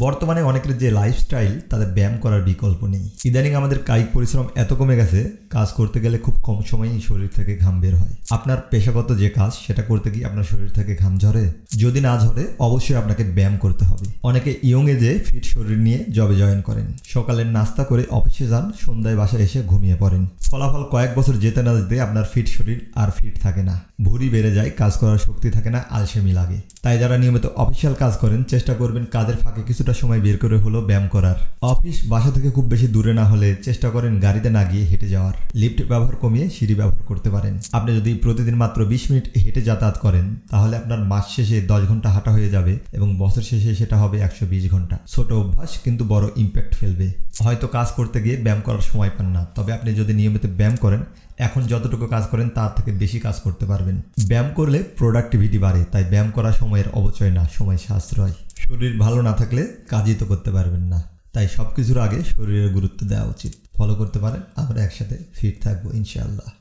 বর্তমানে অনেকের যে লাইফস্টাইল তাদের ব্যায়াম করার বিকল্প নেই। ইদানিং আমাদের কায়িক পরিশ্রম এত কমে গেছে, কাজ করতে গেলে খুব কম সময়েই শরীর থেকে ঘাম বের হয়। আপনার পেশাগত যে কাজ সেটা করতে গিয়ে আপনার শরীর থেকে ঘাম ঝরে? যদি না ঝরে, অবশ্যই আপনাকে ব্যায়াম করতে হবে। অনেকে ইয়ং এজে ফিট শরীর নিয়ে জবে জয়েন করেন, সকালের নাস্তা করে অফিসে যান, সন্ধ্যায় বাসায় এসে ঘুমিয়ে পড়েন। ফলাফল কয়েক বছর যেতে না যেতে আপনার ফিট শরীর আর ফিট থাকে না, ভুঁড়ি বেড়ে যায়, কাজ করার শক্তি থাকে না, আলসেমি লাগে। তাই যারা নিয়মিত অফিসিয়াল কাজ করেন, চেষ্টা করবেন কাজের ফাঁকে কিছুটা সময় বের করে হলো ব্যায়াম করার। অফিস বাসা থেকে খুব বেশি দূরে না হলে চেষ্টা করেন গাড়িতে না গিয়ে হেঁটে যাওয়ার। লিফট ব্যবহার কমিয়ে সিঁড়ি ব্যবহার করতে পারেন। আপনি যদি প্রতিদিন মাত্র 20 মিনিট হেঁটে যাতায়াত করেন, তাহলে আপনার মাস শেষে 10 ঘন্টা হাঁটা হয়ে যাবে এবং বছর শেষে সেটা হবে 120 ঘন্টা। ছোট অভ্যাস কিন্তু বড় ইম্প্যাক্ট ফেলবে। হয়তো কাজ করতে গিয়ে ব্যায়াম করার সময় পান না, তবে আপনি যদি নিয়মিত ব্যায়াম করেন, এখন যতটুকু কাজ করেন তার থেকে বেশি কাজ করতে পারবেন। ব্যায়াম করলে প্রোডাক্টিভিটি বাড়ে, তাই ব্যায়াম করা সময়ের অপচয় না, সময় সাশ্রয়। শরীর ভালো না থাকলে কাজই তো করতে পারবেন না, তাই সবকিছুর আগে শরীরের গুরুত্ব দেওয়া উচিত। ফলো করতে পারেন, আমরা একসাথে ফিট থাকবো ইনশাআল্লাহ।